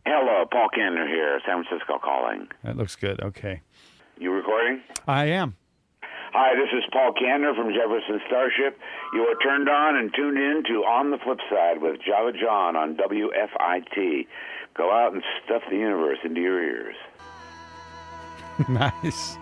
Hello, Paul Kantner here, San Francisco calling. That looks good. Okay. You recording? I am. Hi, this is Paul Kantner from Jefferson Starship. You are turned on and tuned in to On the Flip Side with Java John on WFIT. Go out and stuff the universe into your ears. Nice.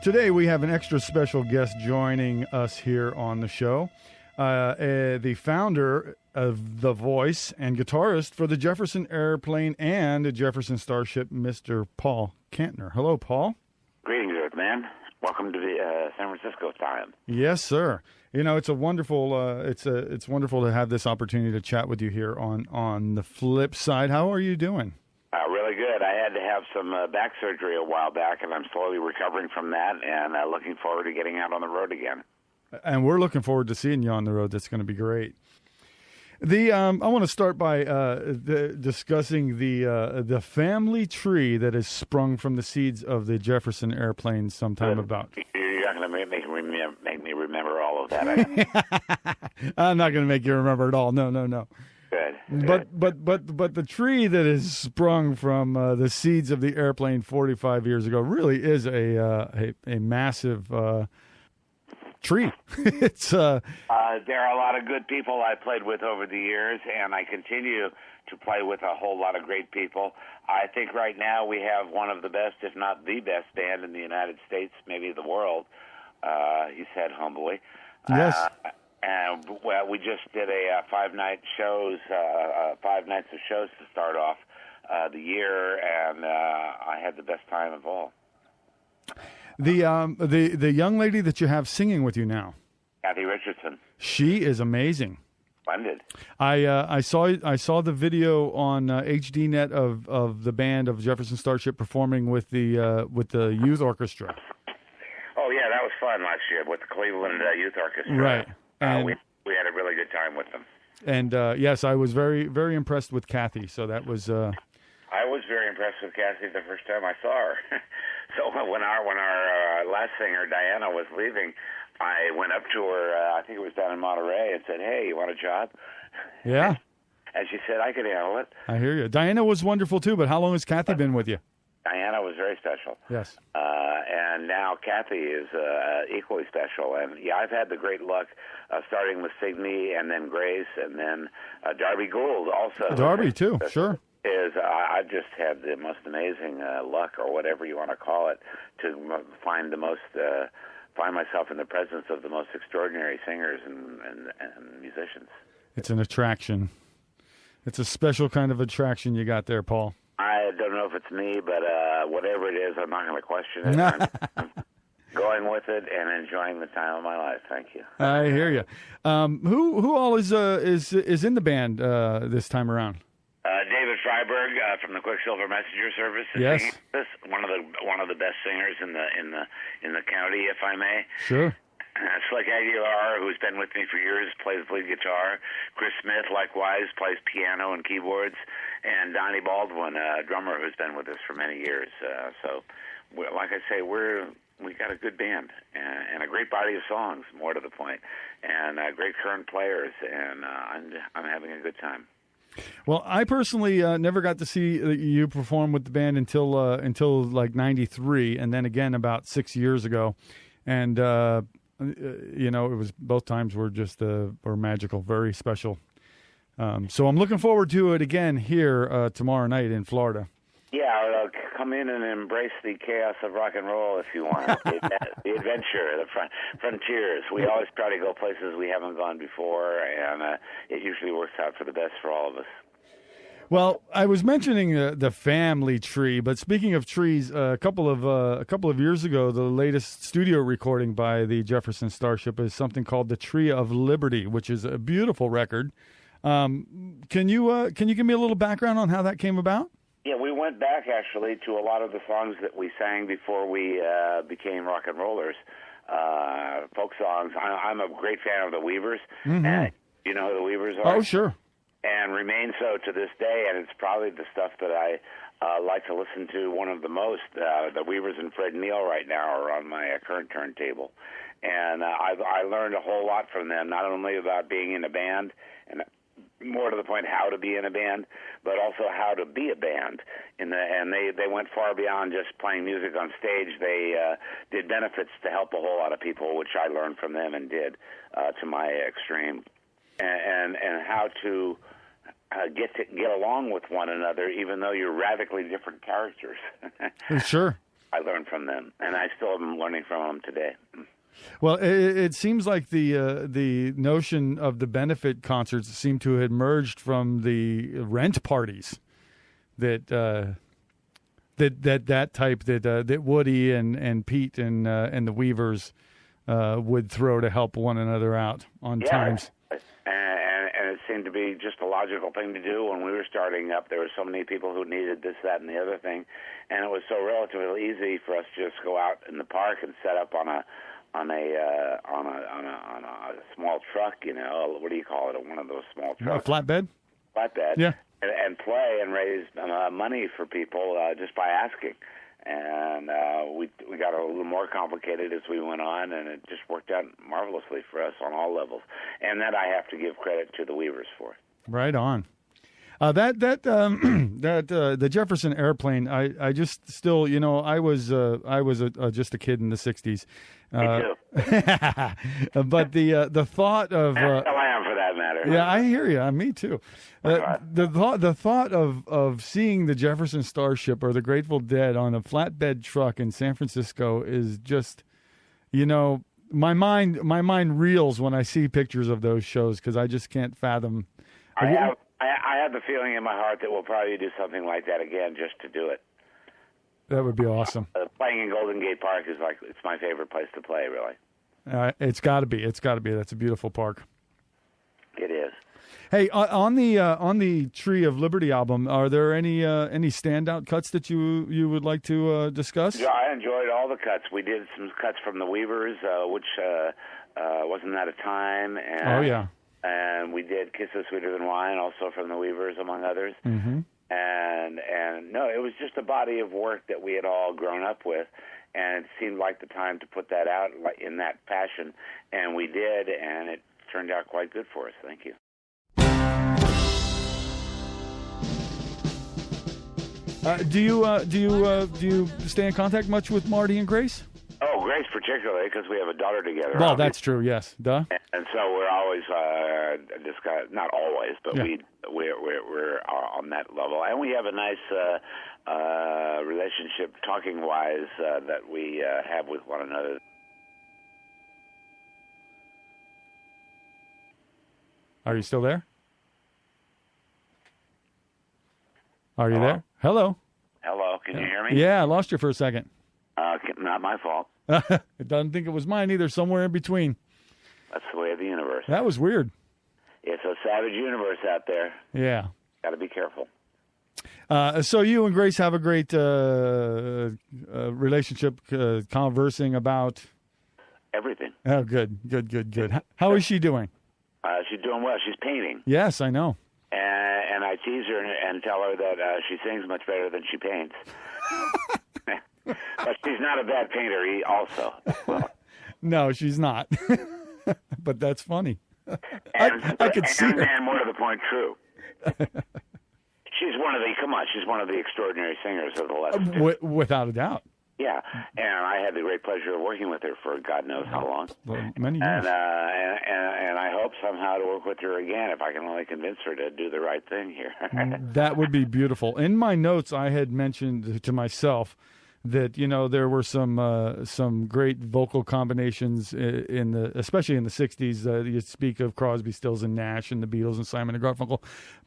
Today we have an extra special guest joining us here on the show. The founder of The Voice and guitarist for the Jefferson Airplane and the Jefferson Starship, Mr. Paul Kantner. Hello, Paul. Greetings, Earthman. Welcome to the San Francisco time. Yes, sir. You know, it's a wonderful. It's wonderful to have this opportunity to chat with you here on the Flip Side. How are you doing? Really good. I had to have some back surgery a while back, and I'm slowly recovering from that, and looking forward to getting out on the road again. And we're looking forward to seeing you on the road. That's going to be great. I want to start by discussing the family tree that has sprung from the seeds of the Jefferson Airplane sometime about. You're not going to make me remember all of that. I'm not going to make you remember it all. No. Good. But the tree that has sprung from the seeds of the airplane 45 years ago really is a massive tree. It's there are a lot of good people I played with over the years, and I continue to play with a whole lot of great people. I think right now we have one of the best, if not the best, band in the United States, maybe the world. He said humbly. Yes. And well, we just did a 5 nights of shows to start off the year, and I had the best time of all. The young lady that you have singing with you now, Kathy Richardson. She is amazing. Splendid. I saw the video on HDNet of the band of Jefferson Starship performing with the youth orchestra. Oh yeah, that was fun last year with the Cleveland Youth Orchestra. Right. And we had a really good time with them. And yes, I was very, very impressed with Kathy. So that was. I was very impressed with Kathy the first time I saw her. So when our last singer Diana was leaving, I went up to her. I think it was down in Monterey, and said, "Hey, you want a job?" Yeah. And she said, "I could handle it." I hear you. Diana was wonderful too. But how long has Kathy been with you? Diana was very special. Yes. And now Kathy is equally special. And yeah, I've had the great luck of starting with Signe and then Grace and then Darby Gould also. Darby too, sure. I've just had the most amazing luck, or whatever you want to call it, to find myself in the presence of the most extraordinary singers and musicians. It's an attraction. It's a special kind of attraction you got there, Paul. I don't know if it's me, but whatever it is, I'm not going to question it. I'm going with it and enjoying the time of my life. Thank you. I hear you. Who all is in the band this time around? David Freiberg from the Quicksilver Messenger Service. Yes. One of the best singers in the county, if I may. Sure. Slick Aguilar, who's been with me for years, plays lead guitar. Chris Smith, likewise, plays piano and keyboards. And Donnie Baldwin, a drummer who's been with us for many years. So, like I say, we got a good band and a great body of songs, more to the point, and great current players, and I'm having a good time. Well, I personally never got to see you perform with the band until like '93, and then again about 6 years ago, and it was both times were magical, very special. So I'm looking forward to it again here tomorrow night in Florida. Yeah, come in and embrace the chaos of rock and roll if you want. The adventure, the frontiers. We always try to go places we haven't gone before, and it usually works out for the best for all of us. Well, I was mentioning the family tree, but speaking of trees, a couple of years ago, the latest studio recording by the Jefferson Starship is something called "The Tree of Liberty," which is a beautiful record. Can you give me a little background on how that came about? Yeah, we went back actually to a lot of the songs that we sang before we became rock and rollers, folk songs. I'm a great fan of the Weavers. Mm-hmm. You know who the Weavers are? Oh, sure. And remain so to this day, and it's probably the stuff that I like to listen to one of the most. The Weavers and Fred Neil right now are on my current turntable, and I learned a whole lot from them, not only about being in a band and more to the point, how to be in a band, but also how to be a band. And they went far beyond just playing music on stage. They did benefits to help a whole lot of people, which I learned from them and did to my extreme, and how to get along with one another, even though you're radically different characters. Sure. I learned from them, and I still am learning from them today. Well, it seems like the notion of the benefit concerts seem to have emerged from the rent parties that type that Woody and Pete and the Weavers would throw to help one another out on times. And it seemed to be just a logical thing to do. When we were starting up, there were so many people who needed this, that, and the other thing, and it was so relatively easy for us to just go out in the park and set up on a small truck, what do you call it? One of those small trucks. A flatbed? Flatbed. Yeah. And play and raise money for people just by asking. And we got a little more complicated as we went on, and it just worked out marvelously for us on all levels. And that I have to give credit to the Weavers for. Right on. The Jefferson airplane. I just still, I was just a kid in the '60s. Me too. But the thought of I am, for that matter. Yeah, I hear you. Me too. The thought of seeing the Jefferson Starship or the Grateful Dead on a flatbed truck in San Francisco is just, my mind reels when I see pictures of those shows because I just can't fathom. I have the feeling in my heart that we'll probably do something like that again, just to do it. That would be awesome. Playing in Golden Gate Park is it's my favorite place to play, really. It's got to be. That's a beautiful park. It is. Hey, on the Tree of Liberty album, are there any standout cuts that you would like to discuss? Yeah, I enjoyed all the cuts. We did some cuts from the Weavers, which wasn't that a time. And, oh yeah. And we did Kiss Is Sweeter Than Wine, also from the Weavers, among others. Mm-hmm. And no, it was just a body of work that we had all grown up with, and it seemed like the time to put that out in that fashion, and we did, and it turned out quite good for us. Thank you. Do you stay in contact much with Marty and Grace? Oh, Grace particularly, because we have a daughter together. Well, that's true. Yes, duh. And so we're always not always, but yeah. we're on that level, and we have a nice relationship, talking wise, that we have with one another. Are you still there? Are you Hello? there? Hello. Hello. Can you hear me? Yeah, I lost you for a second. Not my fault. I don't think it was mine either. Somewhere in between. That's the way of the universe. That was weird. It's a savage universe out there. Yeah. Got to be careful. So you and Grace have a great relationship, conversing about everything. Oh, good. How is she doing? She's doing well. She's painting. Yes, I know. And I tease her and tell her that she sings much better than she paints. But she's not a bad painter also. Well, no, she's not. But that's funny. And, I could see her. And more to the point, true. She's one of the extraordinary singers of the last without a doubt. Yeah, and I had the great pleasure of working with her for God knows how long. Well, many years. And I hope somehow to work with her again if I can only convince her to do the right thing here. That would be beautiful. In my notes, I had mentioned to myself that there were some great vocal combinations especially in the '60s. You speak of Crosby, Stills, and Nash, and the Beatles, and Simon and Garfunkel,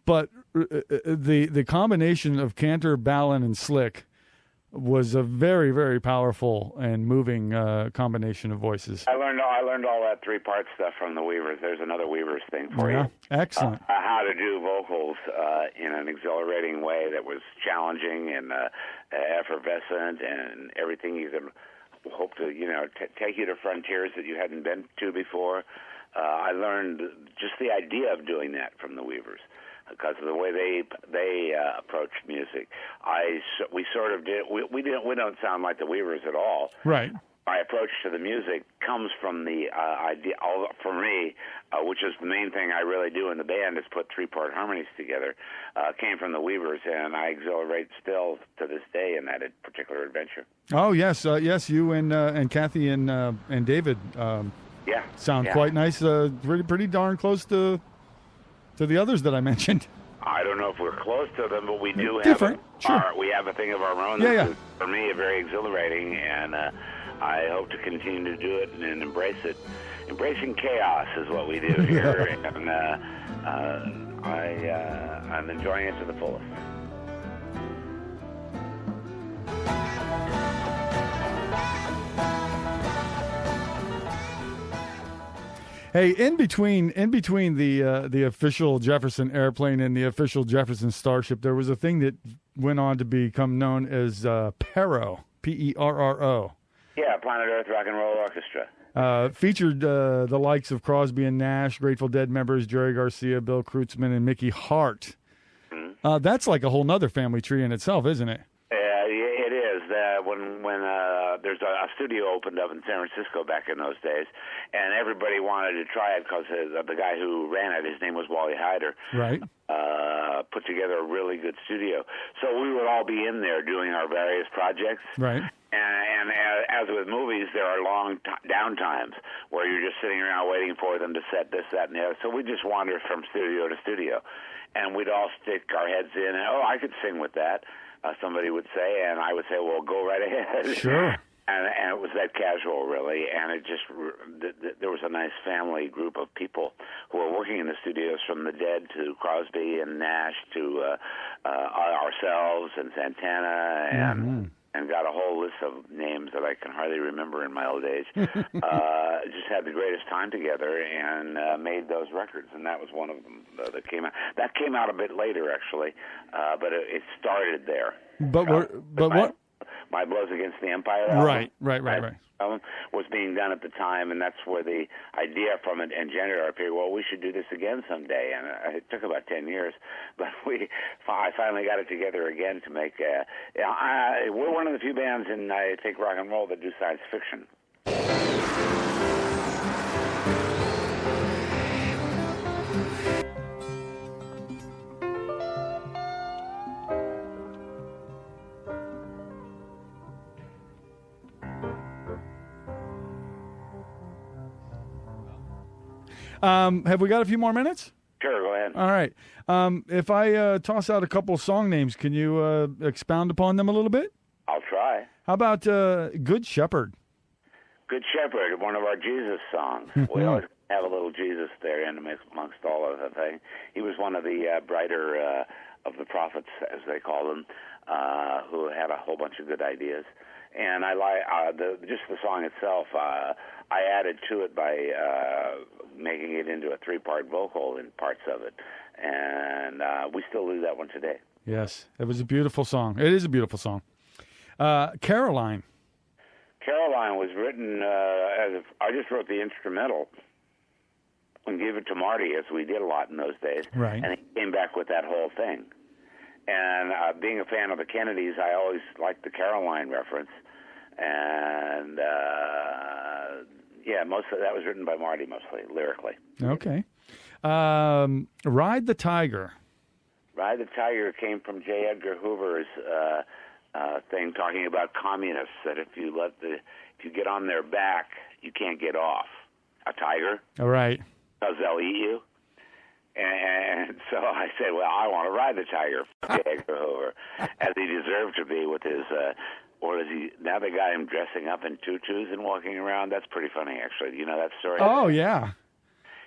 but the combination of Kantner, Ballin, and Slick was a very, very powerful and moving combination of voices. I learned all that three-part stuff from the Weavers. There's another Weavers thing for you. Excellent. How to do vocals in an exhilarating way that was challenging and effervescent, and everything you could hope to, take you to frontiers that you hadn't been to before. I learned just the idea of doing that from the Weavers, because of the way they approached music. We sort of did. We don't sound like the Weavers at all. Right. My approach to the music comes from the idea, for me, which is the main thing I really do in the band, is put three-part harmonies together, came from the Weavers, and I exhilarate still to this day in that particular adventure. Oh, yes. Yes, you and Kathy and David sound quite nice. Pretty darn close to the others that I mentioned. I don't know if we're close to them, but we do have different. Sure. We have a thing of our own. Is, for me, very exhilarating, and I hope to continue to do it and embrace it. Embracing chaos is what we do here, and I'm enjoying it to the fullest. Hey, in between the official Jefferson airplane and the official Jefferson Starship, there was a thing that went on to become known as PERRO, P-E-R-R-O. Yeah, Planet Earth Rock and Roll Orchestra. Featured the likes of Crosby and Nash, Grateful Dead members Jerry Garcia, Bill Kreutzmann, and Mickey Hart. Mm-hmm. That's like a whole nother family tree in itself, isn't it? It is. When there's a studio opened up in San Francisco back in those days, and everybody wanted to try it because the guy who ran it, his name was Wally Hyder, right? Put together a really good studio. So we would all be in there doing our various projects. Right. And as with movies, there are long downtimes where you're just sitting around waiting for them to set this, that, and the other. So we just wander from studio to studio, and we'd all stick our heads in. And, I could sing with that. Somebody would say, and I would say, well, go right ahead. Sure. And it was that casual, really, and it just there was a nice family group of people who were working in the studios, from the Dead to Crosby and Nash to ourselves and Santana and got a whole list of names that I can hardly remember in my old age. Just had the greatest time together and made those records, and that was one of them that came out. That came out a bit later, actually, but it started there. What? My Blows Against the Empire album. Right. Was being done at the time, and that's where the idea from it engendered. I figured, well, we should do this again someday, and it took about 10 years, but I finally got it together again to make. We're one of the few bands in I think rock and roll that do science fiction. Have we got a few more minutes? Sure, go ahead. All right. If I toss out a couple of song names, can you expound upon them a little bit? I'll try. How about Good Shepherd? Good Shepherd, one of our Jesus songs. We always have a little Jesus there in amongst all of the thing. He was one of the brighter of the prophets, as they call them, who had a whole bunch of good ideas. And I like just the song itself. I added to it by making it into a three-part vocal in parts of it, and we still do that one today. Yes, it was a beautiful song. It is a beautiful song. Caroline. Caroline was written I just wrote the instrumental and gave it to Marty, as we did a lot in those days. Right. And he came back with that whole thing. And being a fan of the Kennedys, I always liked the Caroline reference. And, most of that was written by Marty, mostly, lyrically. Okay. Ride the Tiger. Ride the Tiger came from J. Edgar Hoover's thing talking about communists, that if you get on their back, you can't get off. A tiger. All right. Because they'll eat you. And so I said, well, I want to ride the tiger, J. Edgar Hoover, as he deserved to be with his, now they got him dressing up in tutus and walking around. That's pretty funny, actually. Do you know that story? Oh, yeah.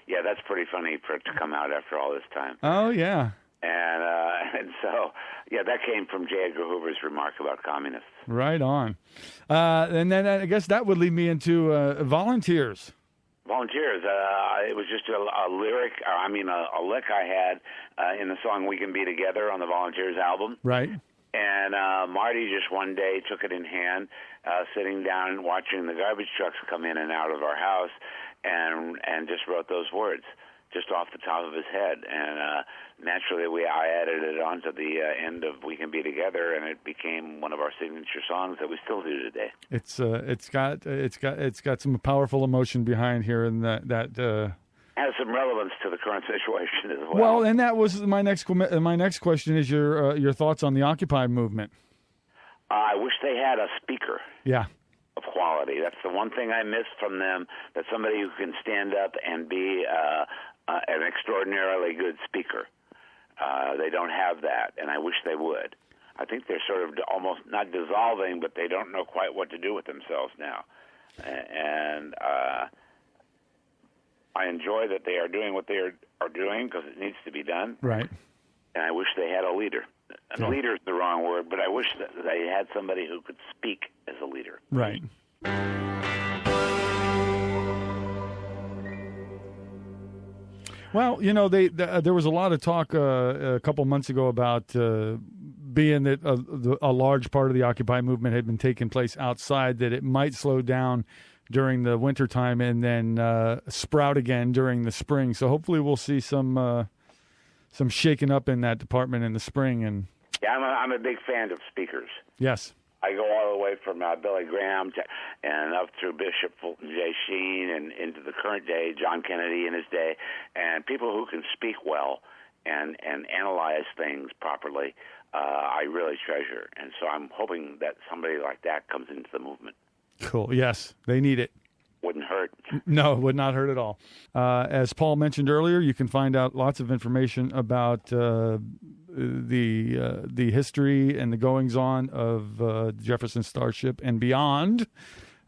Yeah, that's pretty funny for it to come out after all this time. Oh, yeah. And so, that came from J. Edgar Hoover's remark about communists. Right on. And then I guess that would lead me into Volunteers. Volunteers. It was just a lyric, a lick I had in the song We Can Be Together on the Volunteers album. Right. And Marty just one day took it in hand, sitting down and watching the garbage trucks come in and out of our house, and just wrote those words. just off the top of his head, and naturally I added it onto the end of "We Can Be Together," and it became one of our signature songs that we still do today. It's got some powerful emotion behind here, and that has some relevance to the current situation as well. Well, and that was my next question is your thoughts on the Occupy movement. I wish they had a speaker. Yeah. Of quality. That's the one thing I missed from them, that somebody who can stand up and be an extraordinarily good speaker. They don't have that, and I wish they would. I think they're sort of almost not dissolving, but they don't know quite what to do with themselves now. And I enjoy that they are doing what they are doing because it needs to be done. Right. And I wish they had a leader. And leader is the wrong word, but I wish that they had somebody who could speak as a leader. Right. Well, there was a lot of talk a couple months ago about being that a large part of the Occupy movement had been taking place outside, that it might slow down during the wintertime and then sprout again during the spring. So hopefully we'll see some shaking up in that department in the spring. And yeah, I'm a big fan of speakers. Yes. I go all the way from Billy Graham and up through Bishop Fulton J. Sheen and into the current day, John Kennedy in his day, and people who can speak well and analyze things properly, I really treasure. And so I'm hoping that somebody like that comes into the movement. Cool. Yes, they need it. Wouldn't hurt. No, it would not hurt at all. As Paul mentioned earlier, you can find out lots of information about the history and the goings-on of Jefferson Starship and beyond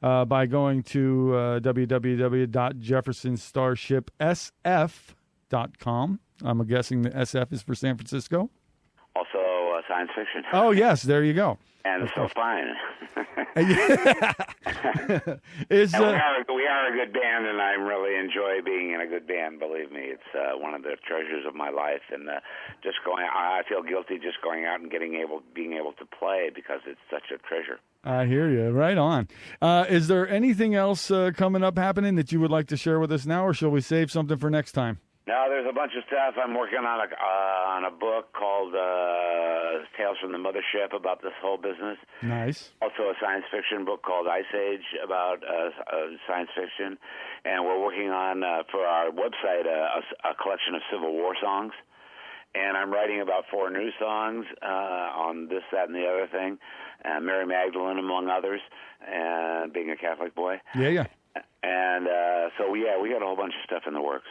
by going to www.jeffersonstarshipsf.com. I'm guessing the SF is for San Francisco. Also science fiction. Oh, yes, there you go. And so fine. We are a good band, and I really enjoy being in a good band. Believe me, it's one of the treasures of my life. And I feel guilty just going out and being able to play because it's such a treasure. I hear you. Right on. Is there anything else coming up happening that you would like to share with us now, or shall we save something for next time? No, there's a bunch of stuff. I'm working on a book called Tales from the Mothership about this whole business. Nice. Also a science fiction book called Ice Age about science fiction. And we're working on, for our website, a collection of Civil War songs. And I'm writing about 4 new songs on this, that, and the other thing. Mary Magdalene, among others, and being a Catholic boy. Yeah. And we got a whole bunch of stuff in the works.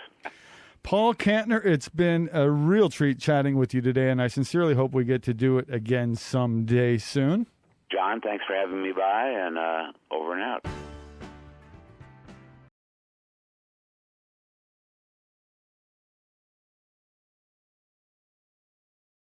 Paul Kantner, it's been a real treat chatting with you today, and I sincerely hope we get to do it again someday soon. John, thanks for having me by, and over and out.